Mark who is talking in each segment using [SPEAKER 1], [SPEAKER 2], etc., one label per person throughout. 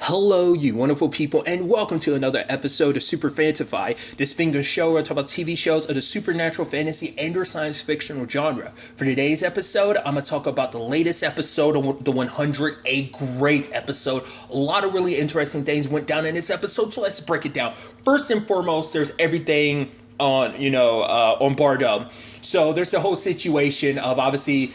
[SPEAKER 1] Hello, you wonderful people, and welcome to another episode of Super-Fanta-Fi. This being a show where I talk about TV shows of the supernatural, fantasy, and or science fictional genre. For today's episode, I'm going to talk about the latest episode of The 100, a great episode. A lot of really interesting things went down in this episode, so let's break it down. First and foremost, there's everything on Bardo. So there's the whole situation of obviously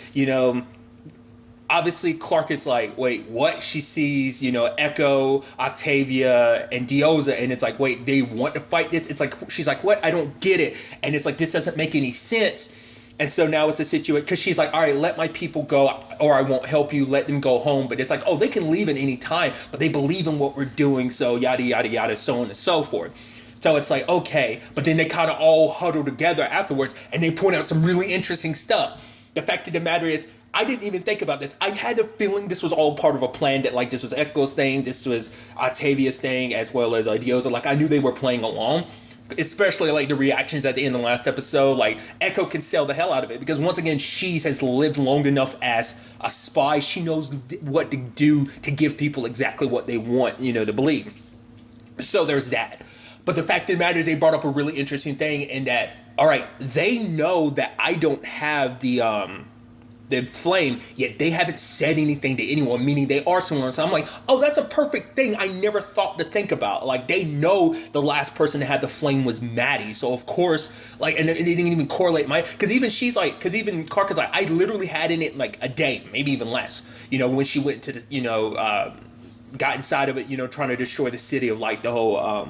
[SPEAKER 1] Clark is like, wait, what? She sees, Echo, Octavia, and Dioza, and it's like, wait, they want to fight this? It's like, she's like, what? I don't get it. And it's like, this doesn't make any sense. And so now it's a situation, because she's like, all right, let my people go, or I won't help you, let them go home. But it's like, oh, they can leave at any time, but they believe in what we're doing, so yada, yada, yada, so on and so forth. So it's like, okay, but then they kind of all huddle together afterwards, and they point out some really interesting stuff. The fact of the matter is, I didn't even think about this. I had a feeling this was all part of a plan, that like this was Echo's thing, this was Octavia's thing, as well as Dioza. Like, I knew they were playing along, especially like the reactions at the end of the last episode. Like, Echo can sell the hell out of it, because once again, she has lived long enough as a spy. She knows what to do to give people exactly what they want, to believe. So there's that. But the fact of the matter is, they brought up a really interesting thing in that, all right, they know that I don't have the flame, yet they haven't said anything to anyone, meaning they are similar. So I'm like, oh, that's a perfect thing I never thought to think about. Like, they know the last person that had the flame was Maddie. So of course, like, and they didn't even correlate because even Clark is like, I literally had in it like a day, maybe even less, when she went to the, got inside of it, trying to destroy the city of like the whole,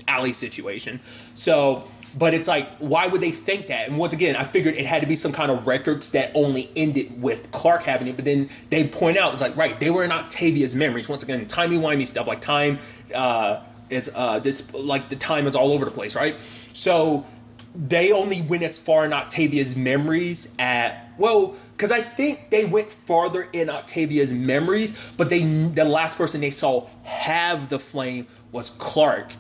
[SPEAKER 1] alley situation. So, but it's like, why would they think that? And once again, I figured it had to be some kind of records that only ended with Clark having it. But then they point out, it's like, right, they were in Octavia's memories. Once again, timey-wimey stuff. Like, time it's like the time is all over the place, right? So they only went as far in Octavia's memories because I think they went farther in Octavia's memories, but the last person they saw have the flame was Clark.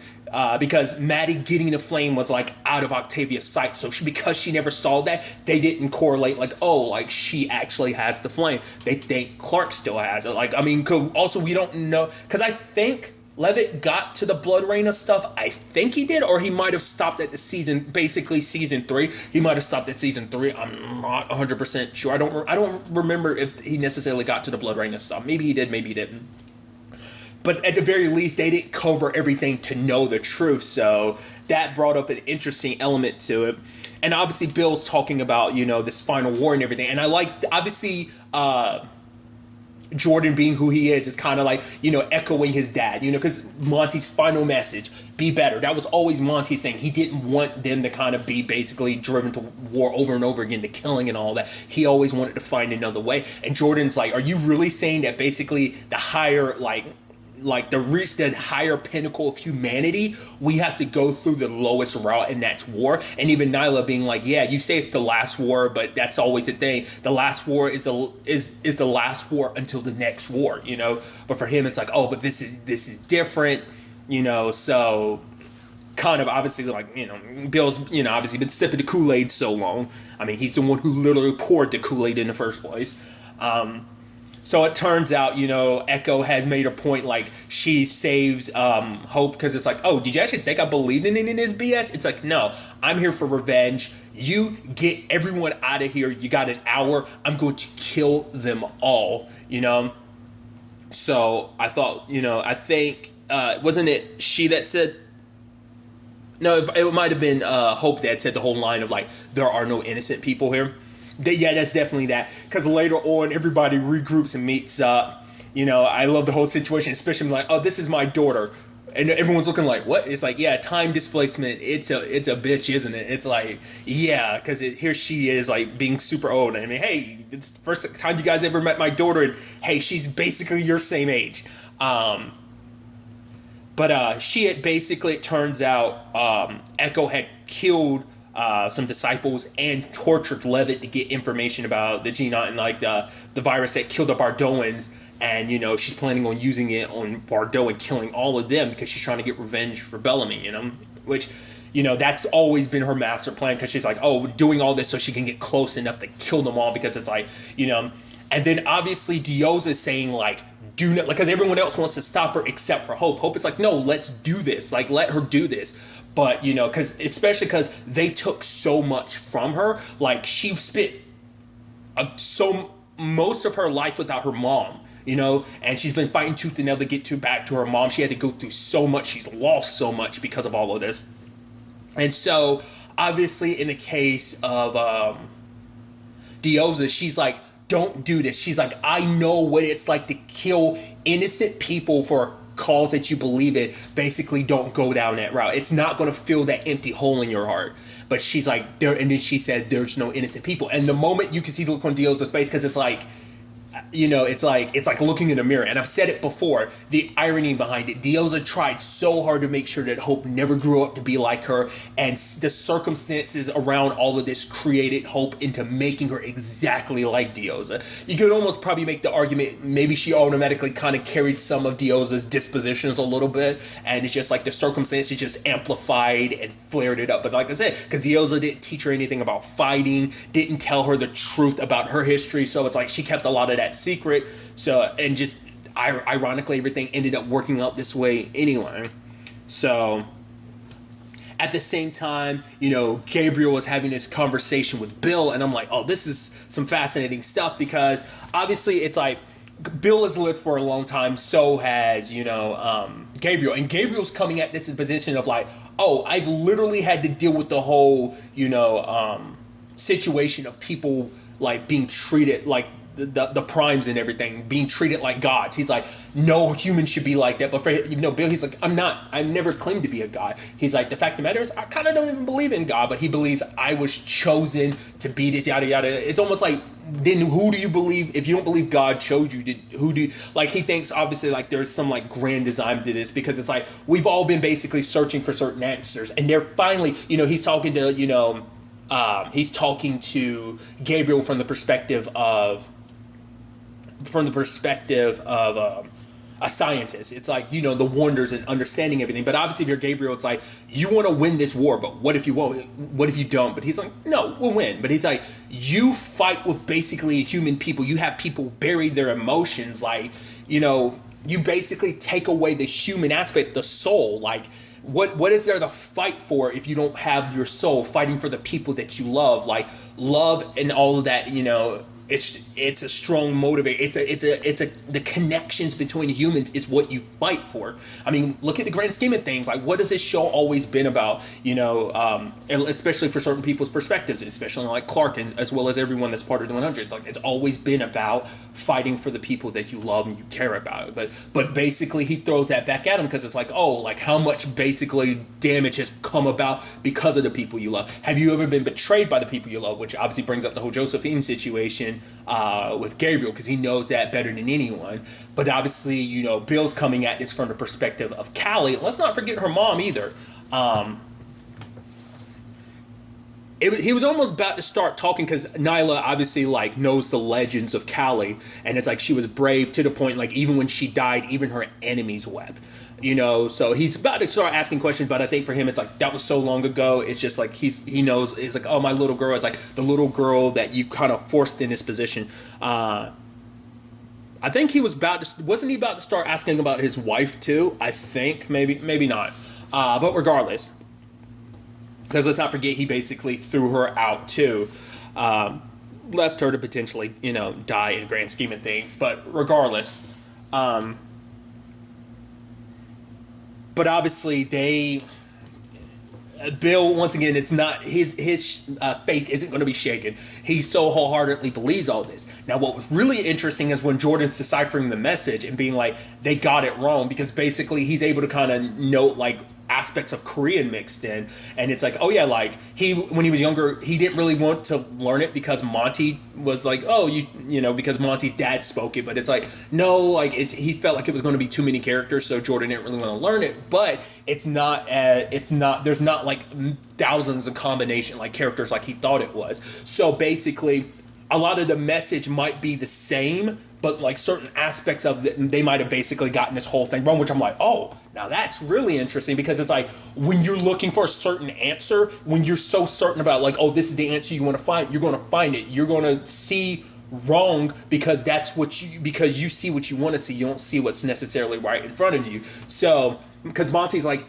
[SPEAKER 1] Because Maddie getting the flame was like out of Octavia's sight, so because she never saw that, they didn't correlate like, oh, like she actually has the flame. They think Clark still has it. Like, I mean, also we don't know, because I think Levitt got to the Blood Rain of stuff. I think he did, or he might have stopped at the season 3. He might have stopped at season 3. I'm not 100% sure. I don't remember if he necessarily got to the Blood Rain of stuff. Maybe he did, maybe he didn't. But at the very least, they didn't cover everything to know the truth. So that brought up an interesting element to it. And obviously, Bill's talking about, this final war and everything. And I like, obviously, Jordan being who he is kind of like, echoing his dad, because Monty's final message, be better. That was always Monty's thing. He didn't want them to kind of be basically driven to war over and over again, to killing and all that. He always wanted to find another way. And Jordan's like, are you really saying that basically the higher, like to reach the higher pinnacle of humanity, we have to go through the lowest route, and that's war? And even Nyla being like, yeah, you say it's the last war, but that's always the thing. The last war is the last war until the next war, But for him, it's like, oh, but this is different, So kind of obviously, like, Bill's obviously been sipping the Kool-Aid so long. I mean, he's the one who literally poured the Kool-Aid in the first place. So it turns out, Echo has made a point, like, she saves Hope, because it's like, oh, did you actually think I believed in any of this BS? It's like, no, I'm here for revenge. You get everyone out of here. You got an hour. I'm going to kill them all, So I thought, I think, wasn't it she that said, no, it might have been Hope that said the whole line of, like, there are no innocent people here. Yeah, that's definitely that. Because later on, everybody regroups and meets up. I love the whole situation, especially like, oh, this is my daughter. And everyone's looking like, what? It's like, yeah, time displacement. It's a bitch, isn't it? It's like, yeah, because here she is, like, being super old. I mean, hey, it's the first time you guys ever met my daughter. And, hey, she's basically your same age. But she had basically, it turns out, Echo had killed some disciples and tortured Levitt to get information about the Genot and like the virus that killed the Bardoans, and she's planning on using it on Bardo and killing all of them because she's trying to get revenge for Bellamy, which that's always been her master plan, because she's like, oh, doing all this so she can get close enough to kill them all, because it's like, and then obviously Dioza is saying like, do not, like, because everyone else wants to stop her except for Hope. Hope is like, no, let's do this. Like, let her do this. But, you know, because especially because they took so much from her. Like, she spent most of her life without her mom, you know, and she's been fighting tooth and nail to get back to her mom. She had to go through so much. She's lost so much because of all of this. And so, obviously, in the case of Dioza, she's like, don't do this. She's like, I know what it's like to kill innocent people for a cause that you believe in. Basically, don't go down that route. It's not going to fill that empty hole in your heart. But she's like, there, and then she said, there's no innocent people. And the moment you can see the look on Dioza's face, because it's like, you know, it's like looking in a mirror. And I've said it before, the irony behind it. Dioza tried so hard to make sure that Hope never grew up to be like her, and the circumstances around all of this created Hope into making her exactly like Dioza. You could almost probably make the argument maybe she automatically kind of carried some of Dioza's dispositions a little bit, and it's just like the circumstances just amplified and flared it up. But like I said, because Dioza didn't teach her anything about fighting, didn't tell her the truth about her history, so it's like she kept a lot of that secret. So, and just ironically, everything ended up working out this way anyway. So at the same time, you know, Gabriel was having this conversation with Bill, and I'm like, oh, this is some fascinating stuff, because obviously it's like Bill has lived for a long time, so has, you know, Gabriel, and Gabriel's coming at this in a position of like, oh, I've literally had to deal with the whole, you know, situation of people like being treated like the primes and everything, being treated like gods. He's like, no human should be like that. But for, you know, Bill, he's like, I've never claimed to be a god. He's like, the fact of the matter is, I kind of don't even believe in God, but he believes I was chosen to be this, yada yada. It's almost like, then who do you believe? If you don't believe God chose you, who do you, like, he thinks obviously like there's some like grand design to this, because it's like we've all been basically searching for certain answers, and they're finally, you know, he's talking to, you know, he's talking to Gabriel from the perspective of a scientist. It's like, you know, the wonders and understanding everything. But obviously, if you're Gabriel, it's like, you want to win this war, but what if you won't? What if you don't? But he's like, no, we'll win. But he's like, you fight with basically human people. You have people bury their emotions. Like, you know, you basically take away the human aspect, the soul. Like, what is there to fight for if you don't have your soul fighting for the people that you love? Like, love and all of that, you know, it's a strong motivator. It's the connections between humans is what you fight for. I mean, look at the grand scheme of things. Like, what has this show always been about? You know, especially for certain people's perspectives, especially like Clark, and as well as everyone that's part of the 100. Like, it's always been about fighting for the people that you love and you care about. But basically, he throws that back at him, because it's like, oh, like how much basically damage has come about because of the people you love. Have you ever been betrayed by the people you love? Which obviously brings up the whole Josephine situation with Gabriel, because he knows that better than anyone. But obviously, you know, Bill's coming at this from the perspective of Callie. Let's not forget her mom either. He was almost about to start talking, because Nyla obviously like knows the legends of Callie, and it's like she was brave to the point like even when she died, even her enemies wept. You know, so he's about to start asking questions, but I think for him it's like that was so long ago. It's just like he knows. It's like, oh, my little girl. It's like the little girl that you kind of forced in this position. I think he was wasn't he about to start asking about his wife too? I think maybe not. But regardless, because let's not forget, he basically threw her out too. Left her to potentially, you know, die in the grand scheme of things. But regardless, but obviously Bill, once again, it's not his faith isn't going to be shaken. He so wholeheartedly believes all this. Now, what was really interesting is when Jordan's deciphering the message and being like, they got it wrong, because basically he's able to kind of note like aspects of Korean mixed in, and it's like, oh yeah, like when he was younger, he didn't really want to learn it because Monty was like, oh, you know, because Monty's dad spoke it, but it's like, no, like he felt like it was going to be too many characters, so Jordan didn't really want to learn it. But there's not like thousands of combination like characters like he thought it was. So basically, a lot of the message might be the same, but like certain aspects of it, they might have basically gotten this whole thing wrong, which I'm like, oh, now that's really interesting, because it's like when you're looking for a certain answer, when you're so certain about like, oh, this is the answer you want to find, you're going to find it. You're going to see wrong because because you see what you want to see. You don't see what's necessarily right in front of you. So because Monty's like,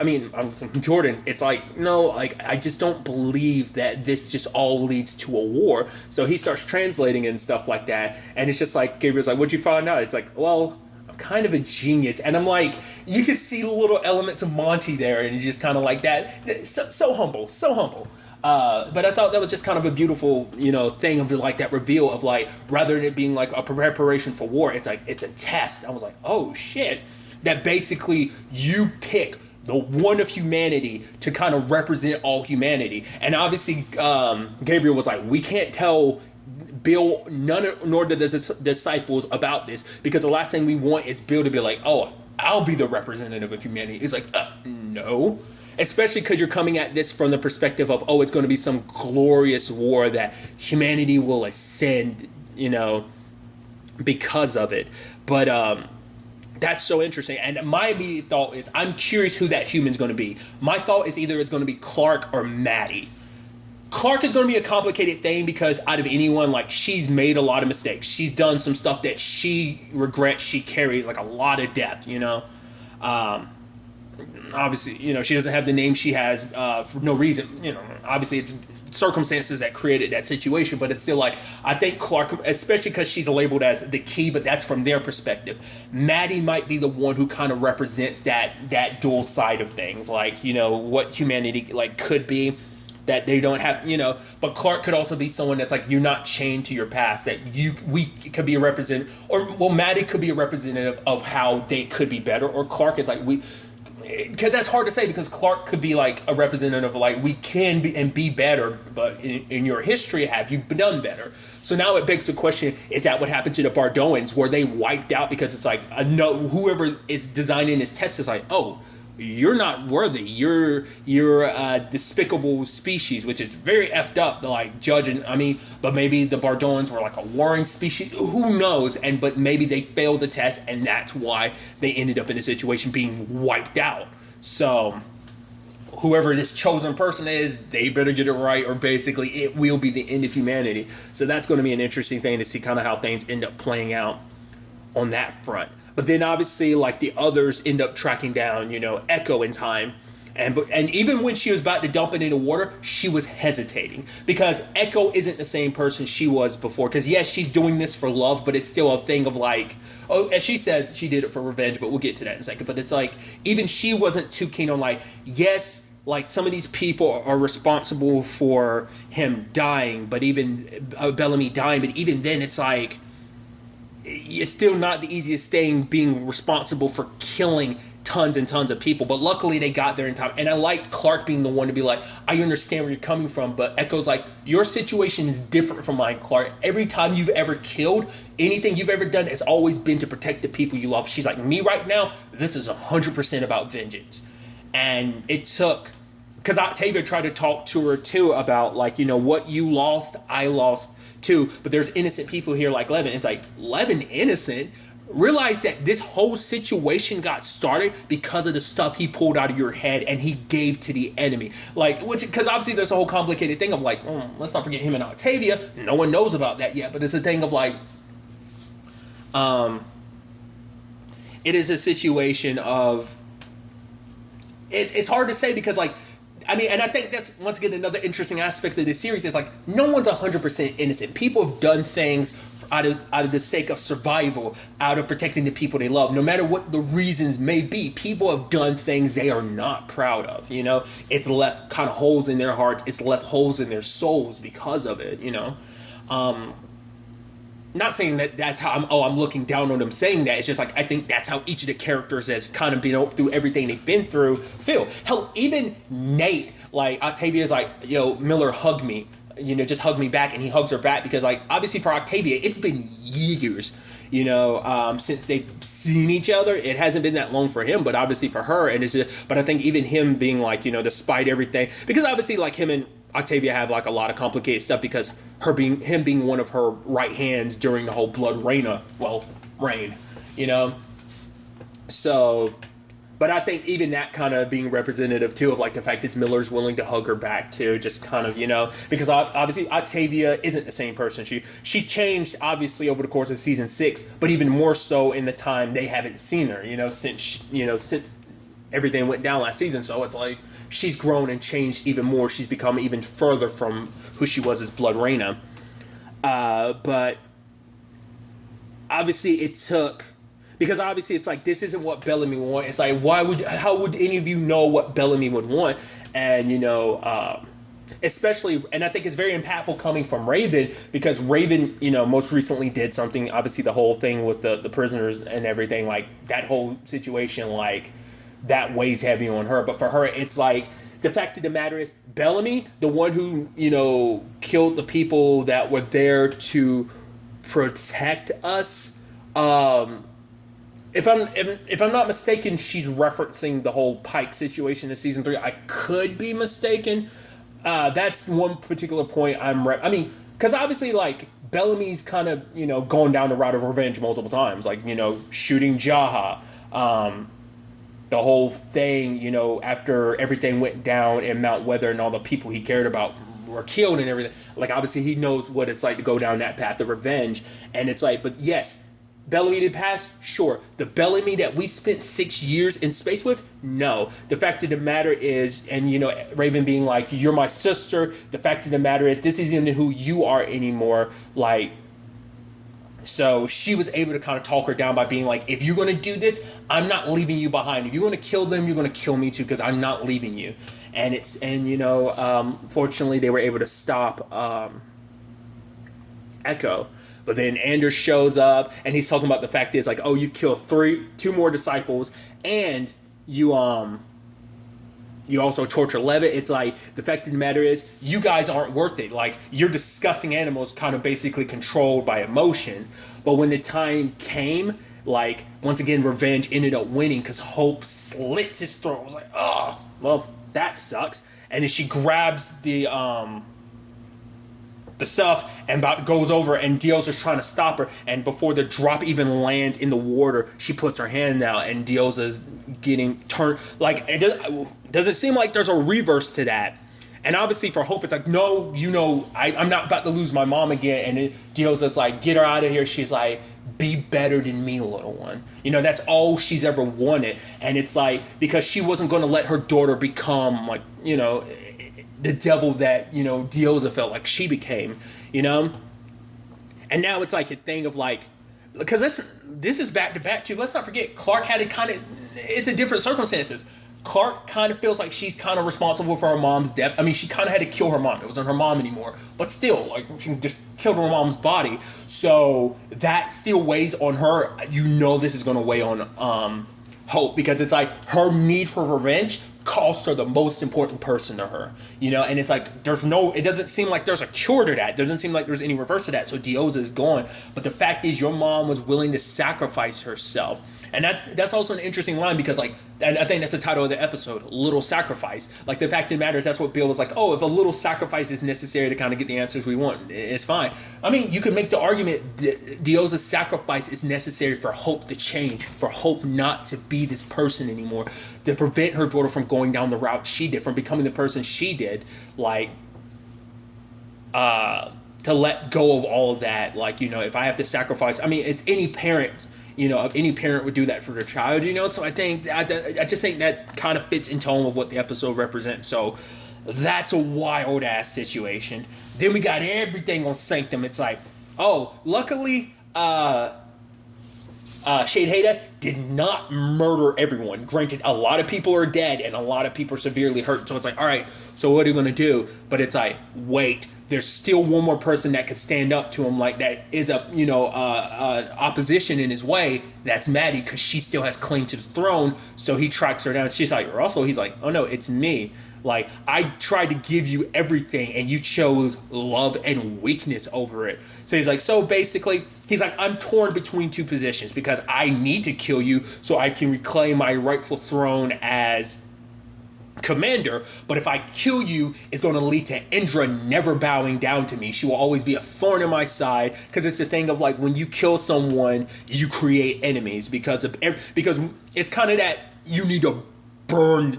[SPEAKER 1] Jordan, it's like, no, like I just don't believe that this just all leads to a war. So he starts translating and stuff like that, and it's just like Gabriel's like, what'd you find out? It's like, well, I'm kind of a genius, and I'm like, you could see little elements of Monty there, and he's just kind of like that, so humble, so humble. But I thought that was just kind of a beautiful, thing of like that reveal of like, rather than it being like a preparation for war, it's like, it's a test. I was like, oh shit, that basically you pick the one of humanity to kind of represent all humanity. And obviously, Gabriel was like, we can't tell Bill nor the disciples about this, because the last thing we want is Bill to be like, oh, I'll be the representative of humanity. It's like, no. Especially because you're coming at this from the perspective of, oh, it's going to be some glorious war that humanity will ascend, because of it. But that's so interesting. And my immediate thought is, I'm curious who that human's going to be. My thought is either it's going to be Clark or Maddie. Clark is going to be a complicated thing because out of anyone, like, she's made a lot of mistakes. She's done some stuff that she regrets. She carries like a lot of death, obviously, she doesn't have the name she has for no reason. Obviously it's circumstances that created that situation, but it's still like, I think Clark, especially because she's labeled as the key, but that's from their perspective. Maddie might be the one who kind of represents that dual side of things, like, what humanity like could be that they don't have, but Clark could also be someone that's like, you're not chained to your past, that we could be a representative, or Maddie could be a representative of how they could be better, or Clark is like, because that's hard to say, because Clark could be like a representative of like, we can be and be better, but in your history, have you done better? So now it begs the question, is that what happened to the Bardoans? Were they wiped out because it's like, no, whoever is designing this test is like, oh, you're not worthy. You're a despicable species, which is very effed up to like judging. But maybe the Bardoans were like a warring species. Who knows? But maybe they failed the test, and that's why they ended up in a situation being wiped out. So whoever this chosen person is, they better get it right, or basically it will be the end of humanity. So that's going to be an interesting thing to see kind of how things end up playing out on that front. But then obviously, like, the others end up tracking down, Echo in time. And even when she was about to dump it into water, she was hesitating. Because Echo isn't the same person she was before. Because, yes, she's doing this for love, but it's still a thing of, like, oh, as she says, she did it for revenge, but we'll get to that in a second. But it's like, even she wasn't too keen on, like, yes, like, some of these people are responsible for him dying, but even Bellamy dying. But even then, it's like, it's still not the easiest thing being responsible for killing tons and tons of people. But luckily they got there in time. And I like Clark being the one to be like, I understand where you're coming from. But Echo's like, your situation is different from mine, Clark. Every time you've ever killed, anything you've ever done has always been to protect the people you love. She's like, me right now, this is 100% about vengeance. And it took, because Octavia tried to talk to her too about like, what you lost, I lost too, but there's innocent people here like Levin. It's like, Levin innocent? Realize that this whole situation got started because of the stuff he pulled out of your head and he gave to the enemy. Like, because obviously there's a whole complicated thing of like, let's not forget him and Octavia. No one knows about that yet, but it's a thing of like, it is a situation of, it's hard to say because like, and I think that's, once again, another interesting aspect of this series. Is like, no one's 100% innocent. People have done things out of the sake of survival, out of protecting the people they love. No matter what the reasons may be, people have done things they are not proud of. It's left kind of holes in their hearts. It's left holes in their souls because of it. Not saying that that's how I'm looking down on them saying that. It's just like, I think that's how each of the characters has kind of been through everything they've been through feel. Hell, even Nate, like, Octavia's like, yo, Miller, hug me. Just hug me back. And he hugs her back because, like, obviously for Octavia, it's been years, since they've seen each other. It hasn't been that long for him, but obviously for her. And but I think even him being like, despite everything, because obviously like him and Octavia have like a lot of complicated stuff because him being one of her right hands during the whole blood reign, So But I think even that kind of being representative too of like the fact that Miller's willing to hug her back too, just kind of, because obviously Octavia isn't the same person. She changed obviously over the course of season 6, but even more so in the time they haven't seen her, since everything went down last season. So it's like she's grown and changed even more. She's become even further from who she was as Blood Reina. But obviously it took, because obviously it's like, this isn't what Bellamy wants. It's like, how would any of you know what Bellamy would want? And, especially, and I think it's very impactful coming from Raven, because Raven, most recently did something, obviously the whole thing with the prisoners and everything, like that whole situation, like that weighs heavy on her. But for her, it's like, the fact of the matter is, Bellamy, the one who, killed the people that were there to protect us, if I'm not mistaken, she's referencing the whole Pike situation in season 3. I could be mistaken. That's one particular point because obviously, like, Bellamy's kind of, going down the route of revenge multiple times, like, shooting Jaha, the whole thing, after everything went down in Mount Weather and all the people he cared about were killed and everything. Like, obviously, he knows what it's like to go down that path of revenge. And it's like, but yes, Bellamy did pass? Sure. The Bellamy that we spent 6 years in space with? No. The fact of the matter is, and Raven being like, you're my sister. The fact of the matter is, this isn't who you are anymore. Like, so she was able to kind of talk her down by being like, if you're going to do this, I'm not leaving you behind. If you're going to kill them, you're going to kill me too, because I'm not leaving you. Fortunately, they were able to stop Echo. But then Anders shows up, and he's talking about the fact is like, oh, you've killed 2 more disciples, and you also torture Levitt. It's like, the fact of the matter is, you guys aren't worth it. Like, you're disgusting animals, kind of basically controlled by emotion. But when the time came, like, once again, revenge ended up winning because Hope slits his throat. I was like, oh, well, that sucks. And then she grabs the stuff and goes over, and Diosa's trying to stop her, and before the drop even lands in the water, she puts her hand out, and Diosa's getting turned. Like, it doesn't seem like there's a reverse to that. And obviously for Hope, it's like, no, I'm not about to lose my mom again. And then Diosa's like, get her out of here. She's like, be better than me, little one. That's all she's ever wanted. And it's like, because she wasn't going to let her daughter become like, the devil that, Diosa felt like she became, And now it's like a thing of like, because this is back to back too. Let's not forget, Clark had it kind of, it's a different circumstances. Clark kind of feels like she's kind of responsible for her mom's death. I mean, she kind of had to kill her mom. It wasn't her mom anymore. But still, like, she just killed her mom's body. So that still weighs on her. This is going to weigh on Hope, because it's like her need for revenge cost her the most important person to her, and it's like, it doesn't seem like there's a cure to that. It doesn't seem like there's any reverse to that. So Diosa is gone. But the fact is, your mom was willing to sacrifice herself. And that's also an interesting line, because like, I think that's the title of the episode, Little Sacrifice. Like, the fact of the matter is, that's what Bill was like, oh, if a little sacrifice is necessary to kind of get the answers we want, it's fine. I mean, you could make the argument that Diosa's sacrifice is necessary for Hope to change, for Hope not to be this person anymore, to prevent her daughter from going down the route she did, from becoming the person she did, like, to let go of all of that. Like, if I have to sacrifice, I mean, it's any parent, if any parent would do that for their child, so I just think that kind of fits in tone with what the episode represents. So that's a wild ass situation. Then we got everything on Sanctum. It's like, oh, luckily, Shade Hader did not murder everyone. Granted, a lot of people are dead and a lot of people are severely hurt. So it's like, all right, so what are you going to do? But it's like, wait, there's still one more person that could stand up to him, like that is opposition in his way. That's Maddie, because she still has claim to the throne. So he tracks her down. She's like, Russell. He's like, oh no, it's me. Like, I tried to give you everything and you chose love and weakness over it. So he's like, so basically, he's like, I'm torn between 2 positions, because I need to kill you so I can reclaim my rightful throne as commander, but if I kill you, it's going to lead to Indra never bowing down to me. She will always be a thorn in my side, because it's the thing of like, when you kill someone, you create enemies, because it's kind of that, you need to burn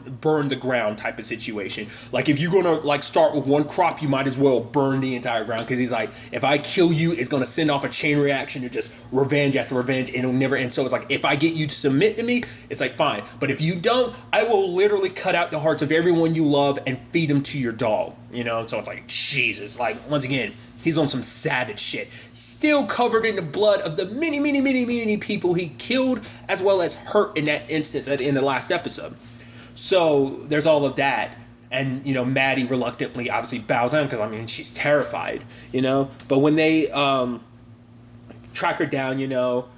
[SPEAKER 1] the ground type of situation. Like if you're gonna like start with one crop, you might as well burn the entire ground, because he's like, if I kill you, it's gonna send off a chain reaction to just revenge after revenge, and it'll never end. So it's like, if I get you to submit to me, it's like fine, but if you don't, I will literally cut out the hearts of everyone you love and feed them to your dog, you know. So it's like, Jesus, like once again, he's on some savage shit, still covered in the blood of the many people he killed as well as hurt in that instance at the end of the last episode. So there's all of that. And, you know, Maddie reluctantly obviously bows down because, I mean, she's terrified, you know. But when they track her down, you know,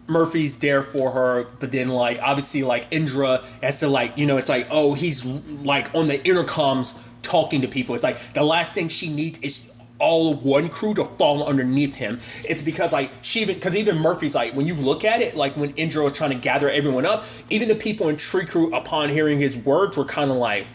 [SPEAKER 1] Murphy's there for her. But then, like, obviously, like, Indra has to, like, you know, it's like, oh, he's, like, on the intercoms talking to people. It's like the last thing she needs is all of one crew to fall underneath him. It's because like even Murphy's like, when you look at it, like when Indra was trying to gather everyone up, even the people in Tree Crew upon hearing his words were kind of like,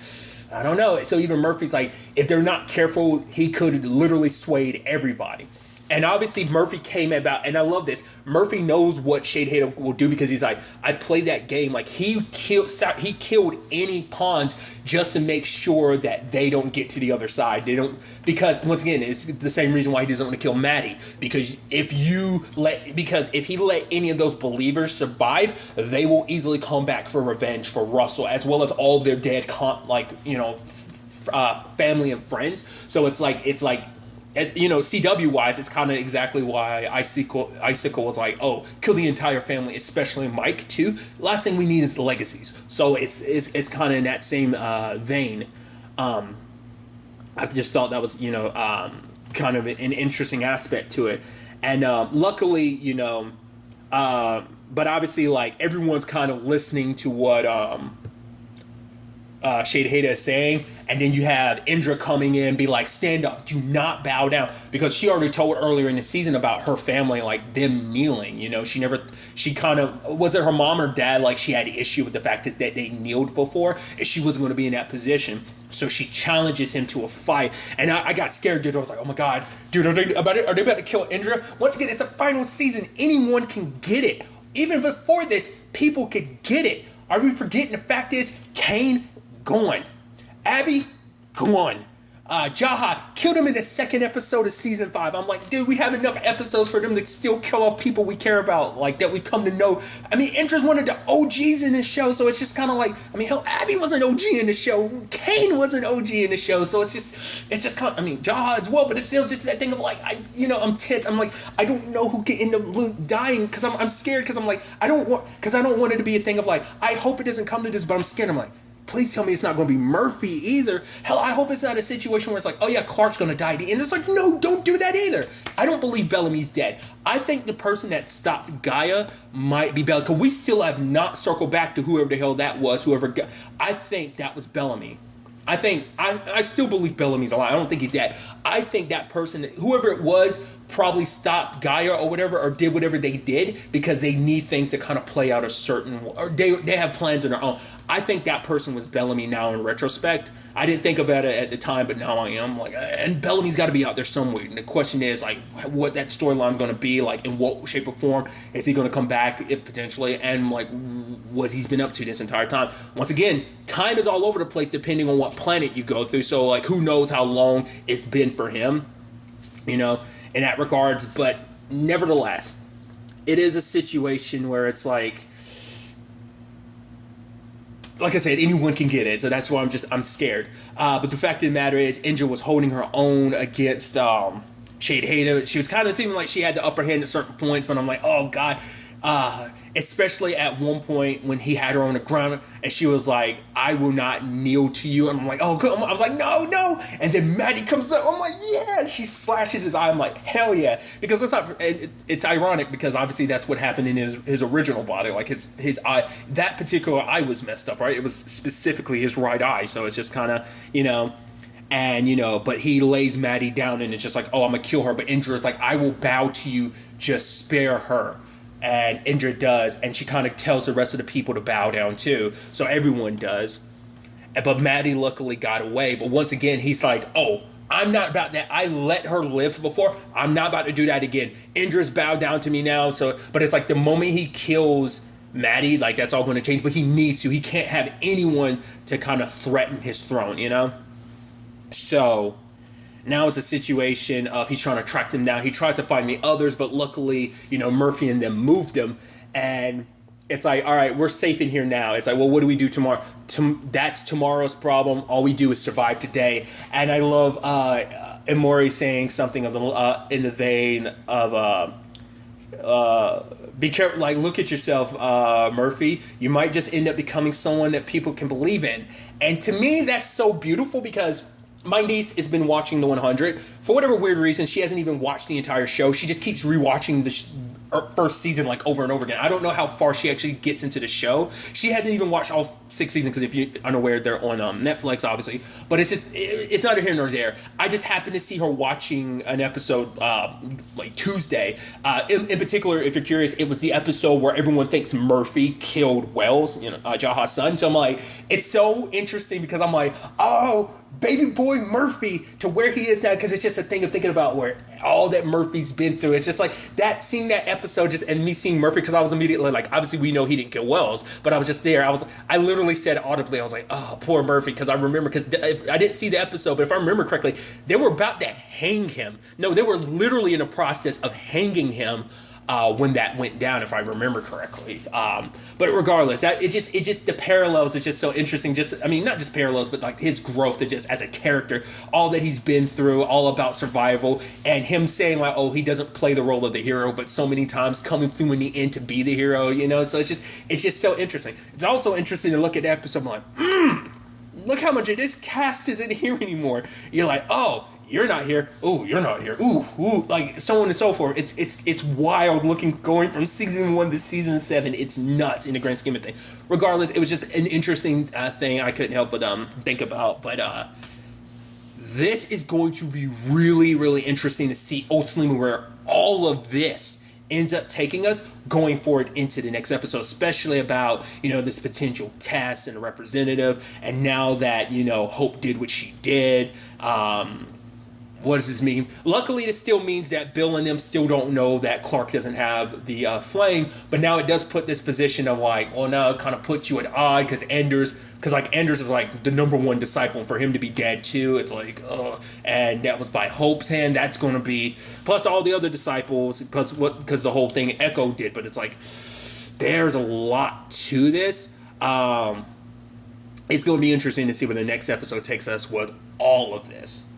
[SPEAKER 1] I don't know. So even Murphy's like, if they're not careful, he could literally sway everybody. And obviously Murphy came about, and I love this. Murphy knows what Shade Hater will do, because he's like, I played that game. Like he killed any pawns just to make sure that they don't get to the other side. They don't, because once again, it's the same reason why he doesn't want to kill Maddie. Because if he let any of those believers survive, they will easily come back for revenge for Russell, as well as all their dead family and friends. So it's like. You know, CW wise, it's kind of exactly why Icicle was like, oh, kill the entire family, especially Mike too. Last thing we need is the legacies. So it's kind of in that same vein. I just thought that was, you know, kind of an interesting aspect to it. And luckily, you know, but obviously, like, everyone's kind of listening to what Shade Hater is saying, and then you have Indra coming in, be like, stand up, do not bow down, because she already told earlier in the season about her family, like them kneeling, you know. She kind of, was it her mom or dad, like she had an issue with the fact that they kneeled before, and she wasn't going to be in that position. So she challenges him to a fight, and I got scared, dude. I was like, oh my god, dude, are they about to kill Indra? Once again, it's a final season, anyone can get it. Even before this, people could get it. Are we forgetting the fact is, Kane gone, Abby gone, Jaha killed him in the second episode of season 5. I'm like, dude, we have enough episodes for them to still kill off people we care about, like, that we've come to know. I mean, Indra's one of the OGs in this show, so it's just kind of like, I mean, hell, Abby was an OG in the show, Kane was an OG in the show, so it's just kind of, I mean, Jaha as well, but it's still just that thing of like, I'm tense. I'm like, I don't know who could end up dying, because I'm scared, because I'm like, I don't want it to be a thing of like, I hope it doesn't come to this, but I'm scared. I'm like, please tell me it's not going to be Murphy either. Hell, I hope it's not a situation where it's like, oh yeah, Clark's going to die. And it's like, no, don't do that either. I don't believe Bellamy's dead. I think the person that stopped Gaia might be Bellamy, because we still have not circled back to whoever the hell that was. I think that was Bellamy. I still believe Bellamy's alive. I don't think he's dead. I think that person, whoever it was, probably stopped Gaia or whatever, or did whatever they did because they need things to kind of play out a certain, or they have plans of their own. I think that person was Bellamy now in retrospect. I didn't think about it at the time, but now I am. Like, and Bellamy's got to be out there somewhere. And the question is, like, what that storyline going to be, like, in what shape or form is he going to come back, if potentially, and like what he's been up to this entire time. Once again, time is all over the place depending on what planet you go through. So, like, who knows how long it's been for him, you know, in that regards. But nevertheless, it is a situation where it's like I said, anyone can get it, so that's why I'm scared. But the fact of the matter is, Indra was holding her own against Shade Hater. She was kind of seeming like she had the upper hand at certain points, but I'm like, oh god. Especially at one point when he had her on the ground and she was like, I will not kneel to you. And I'm like, oh good. I was like, no. And then Maddie comes up. I'm like, yeah. She slashes his eye. I'm like, hell yeah. Because it's ironic because obviously that's what happened in his original body. Like his eye, that particular eye was messed up, right? It was specifically his right eye. So it's just kind of, you know, and, you know, but he lays Maddie down and it's just like, oh, I'm going to kill her. But Indra's like, I will bow to you. Just spare her. And Indra does, and she kind of tells the rest of the people to bow down too. So everyone does. But Maddie luckily got away. But once again, he's like, oh, I'm not about that. I let her live before. I'm not about to do that again. Indra's bowed down to me now. So, but it's like the moment he kills Maddie, like that's all going to change, but he needs to. He can't have anyone to kind of threaten his throne, you know? So now it's a situation of he's trying to track them down. He tries to find the others, but luckily, you know, Murphy and them moved him. And it's like, all right, we're safe in here now. It's like, well, what do we do tomorrow? That's tomorrow's problem. All we do is survive today. And I love Emori saying something of the in the vein of be careful, like look at yourself, Murphy. You might just end up becoming someone that people can believe in. And to me, that's so beautiful because my niece has been watching the 100 for whatever weird reason. She hasn't even watched the entire show. She just keeps rewatching the first season like over and over again. I don't know how far she actually gets into the show. She hasn't even watched all 6 seasons because if you're unaware, they're on Netflix, obviously. But it's just it's neither here nor there. I just happened to see her watching an episode like Tuesday. In particular, if you're curious, it was the episode where everyone thinks Murphy killed Wells, you know, Jaha's son. So I'm like, it's so interesting because I'm like, oh, baby boy Murphy to where he is now, because it's just a thing of thinking about where all that Murphy's been through. It's just like that, seeing that episode just and me seeing Murphy, because I was immediately like, obviously we know he didn't kill Wells, but I was just there. I literally said audibly, I was like, oh, poor Murphy, because I remember, because I didn't see the episode, but if I remember correctly, they were about to hang him. No, they were literally in the process of hanging him when that went down, if I remember correctly. But regardless, it just the parallels are just so interesting. Just, I mean, not just parallels, but like his growth, just as a character, all that he's been through, all about survival, and him saying like, oh, he doesn't play the role of the hero, but so many times coming through in the end to be the hero, you know. So it's just so interesting. It's also interesting to look at the episode. I'm like, look how much of this cast isn't here anymore. You're like, oh, you're not here. Oh, you're not here. Ooh, like so on and so forth. It's wild looking, going from season 1 to season 7. It's nuts in the grand scheme of things. Regardless, it was just an interesting thing I couldn't help but think about. But this is going to be really, really interesting to see ultimately where all of this ends up taking us going forward into the next episode, especially about, you know, this potential test and a representative, and now that, you know, Hope did what she did. What does this mean? Luckily, this still means that Bill and them still don't know that Clark doesn't have the flame, but now it does put this position of like, well, now it kind of puts you at odd because Anders is like the number one disciple, and for him to be dead too, it's like, and that was by Hope's hand. That's going to be, plus all the other disciples, because the whole thing Echo did, but it's like, there's a lot to this. It's going to be interesting to see where the next episode takes us with all of this.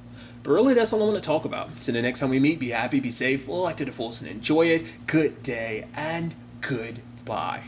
[SPEAKER 1] But really, that's all I want to talk about. So the next time we meet, be happy, be safe, live life to the fullest, and enjoy it. Good day and goodbye.